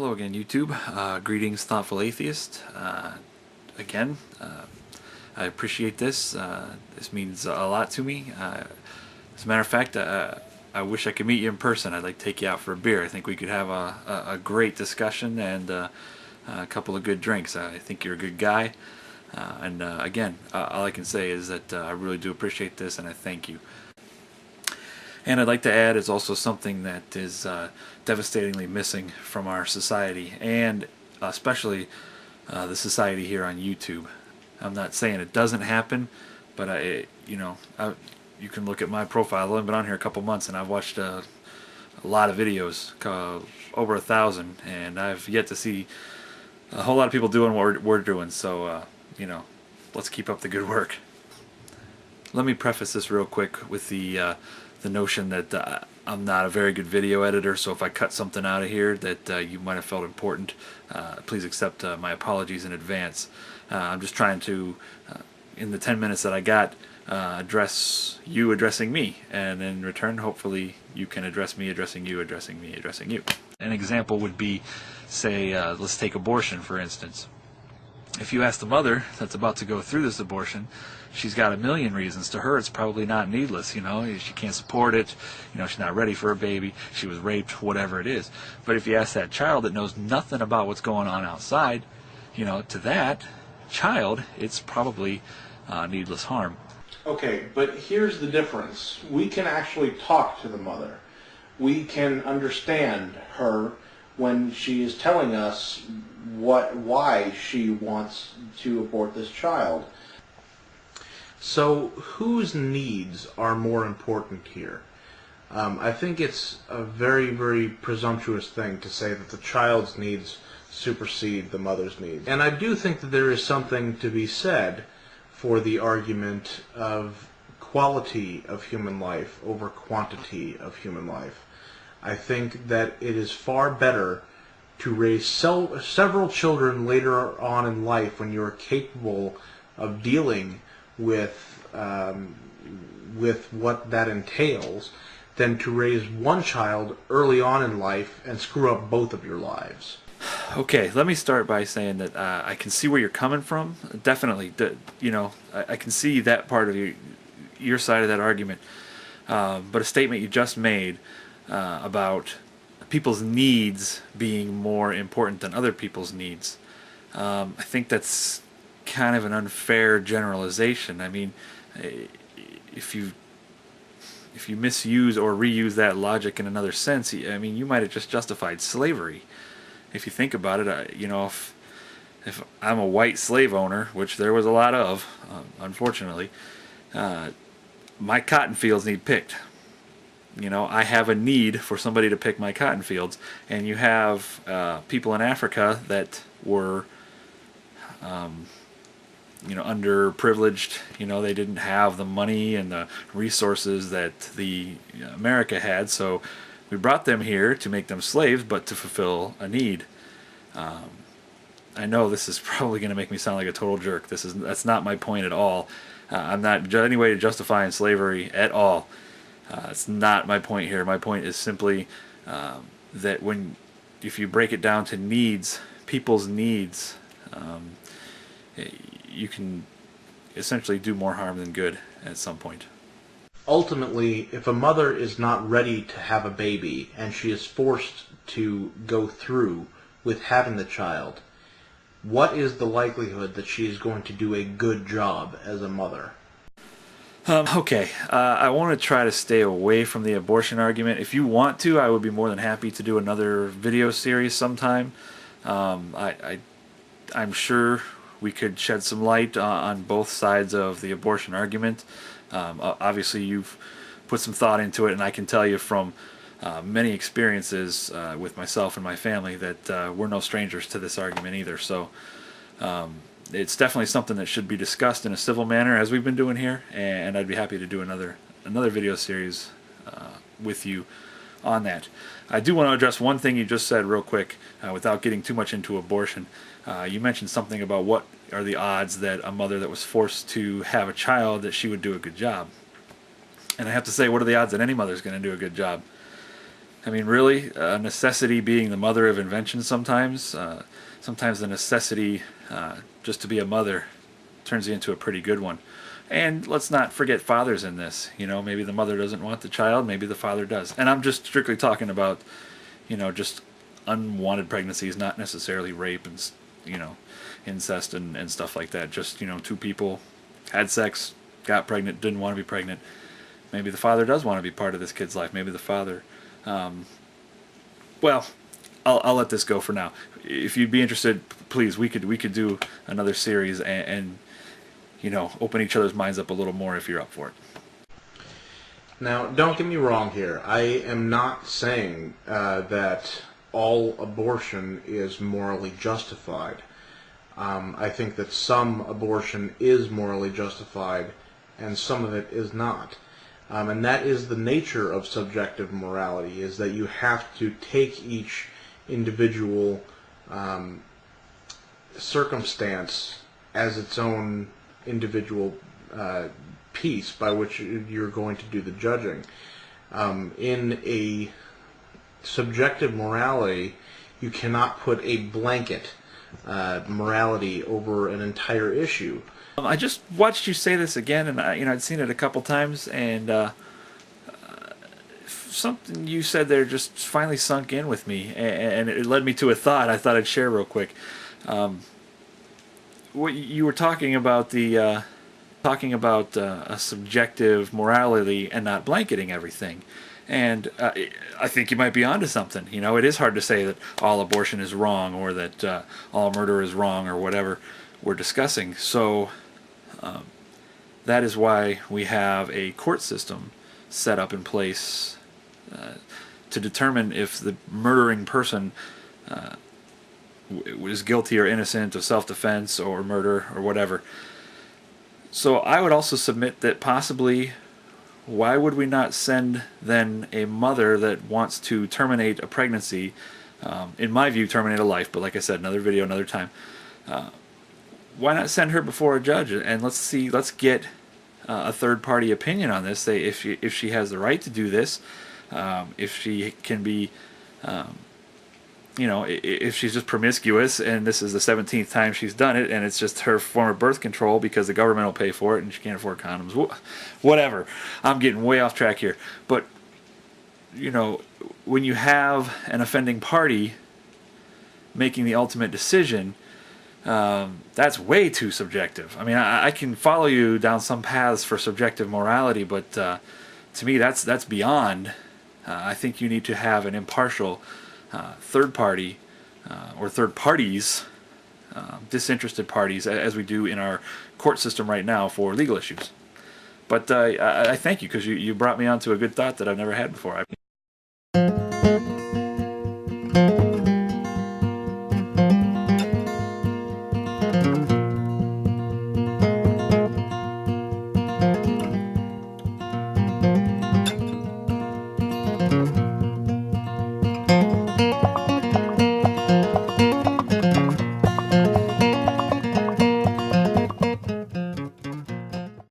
Hello again, YouTube. Greetings, Thoughtful Atheist. Again, I appreciate this. This means a lot to me. As a matter of fact, I wish I could meet you in person. I'd like to take you out for a beer. I think we could have a great discussion and a couple of good drinks. I think you're a good guy. Again, all I can say is that I really do appreciate this, and I thank you. And I'd like to add, it's also something that is devastatingly missing from our society, and especially the society here on YouTube. I'm not saying it doesn't happen, but you can look at my profile. I've only been on here a couple months, and I've watched a lot of videos, over 1,000, and I've yet to see a whole lot of people doing what we're doing. So, let's keep up the good work. Let me preface this real quick with the notion that I'm not a very good video editor, so if I cut something out of here that you might have felt important, please accept my apologies in advance. I'm just trying to, in the 10 minutes that I got, address you addressing me, and in return, hopefully, you can address me addressing you, addressing me addressing you. An example would be, say, let's take abortion, for instance. If you ask the mother that's about to go through this abortion, she's got a million reasons. To her, it's probably not needless. She can't support it. She's not ready for a baby. She was raped, whatever it is. But if you ask that child that knows nothing about what's going on outside, to that child, it's probably needless harm. Okay, but here's the difference. We can actually talk to the mother. We can understand her when she is telling us why she wants to abort this child. So whose needs are more important here? I think it's a very, very presumptuous thing to say that the child's needs supersede the mother's needs. And I do think that there is something to be said for the argument of quality of human life over quantity of human life. I think that it is far better to raise several children later on in life when you're capable of dealing with what that entails, than to raise one child early on in life and screw up both of your lives. Okay, let me start by saying that I can see where you're coming from. Definitely, I can see that part of your side of that argument. But a statement you just made about people's needs being more important than other people's needs, I think that's kind of an unfair generalization. I mean, if you misuse or reuse that logic in another sense, I mean, you might have just justified slavery. If you think about it, if I'm a white slave owner, which there was a lot of, unfortunately, my cotton fields need picked. I have a need for somebody to pick my cotton fields, and you have people in Africa that were underprivileged. They didn't have the money and the resources that the America had, so we brought them here to make them slaves, but to fulfill a need. I know this is probably going to make me sound like a total jerk. That's not my point at all. I'm not in any way justifying slavery at all. It's not my point here. My point is simply that if you break it down to needs, people's needs, you can essentially do more harm than good at some point. Ultimately, if a mother is not ready to have a baby and she is forced to go through with having the child, what is the likelihood that she is going to do a good job as a mother? Okay, I want to try to stay away from the abortion argument. If you want to, I would be more than happy to do another video series sometime. I'm sure we could shed some light on both sides of the abortion argument. Obviously, you've put some thought into it, and I can tell you from many experiences with myself and my family that we're no strangers to this argument either. So it's definitely something that should be discussed in a civil manner, as we've been doing here, and I'd be happy to do another video series with you on that. I do want to address one thing you just said real quick without getting too much into abortion. You mentioned something about what are the odds that a mother that was forced to have a child, that she would do a good job. And I have to say, what are the odds that any mother's going to do a good job? I mean, really, necessity being the mother of invention sometimes. Sometimes the necessity just to be a mother turns you into a pretty good one. And let's not forget fathers in this. You know, maybe the mother doesn't want the child, maybe the father does. And I'm just strictly talking about, you know, just unwanted pregnancies, not necessarily rape and, you know, incest and stuff like that. Just, you know, two people had sex, got pregnant, didn't want to be pregnant. Maybe the father does want to be part of this kid's life. Maybe the father. Well, I'll let this go for now. If you'd be interested, please, we could do another series and you know, open each other's minds up a little more if you're up for it. Now, don't get me wrong here. I am not saying that all abortion is morally justified. I think that some abortion is morally justified and some of it is not. And that is the nature of subjective morality, is that you have to take each individual circumstance as its own individual piece by which you're going to do the judging. In a subjective morality, you cannot put a blanket morality over an entire issue. I just watched you say this again, and I'd seen it a couple times, and something you said there just finally sunk in with me, and it led me to a thought I thought I'd share real quick. What you were talking about a subjective morality and not blanketing everything, and I think you might be onto something. You know, it is hard to say that all abortion is wrong or that all murder is wrong or whatever we're discussing. So that is why we have a court system set up in place to determine if the murdering person was guilty or innocent of self-defense or murder or whatever. So I would also submit that possibly, why would we not send then a mother that wants to terminate a pregnancy, in my view terminate a life, but like I said, another video, another time, why not send her before a judge and let's get a third-party opinion on this, say if she has the right to do this, if she can be you know, if she's just promiscuous and this is the 17th time she's done it and it's just her form of birth control because the government will pay for it and she can't afford condoms, whatever. I'm getting way off track here. But, you know, when you have an offending party making the ultimate decision, that's way too subjective. I mean, I can follow you down some paths for subjective morality, but to me that's beyond. I think you need to have an impartial third party or third parties, disinterested parties, as we do in our court system right now for legal issues. But I thank you, because you brought me onto a good thought that I've never had before.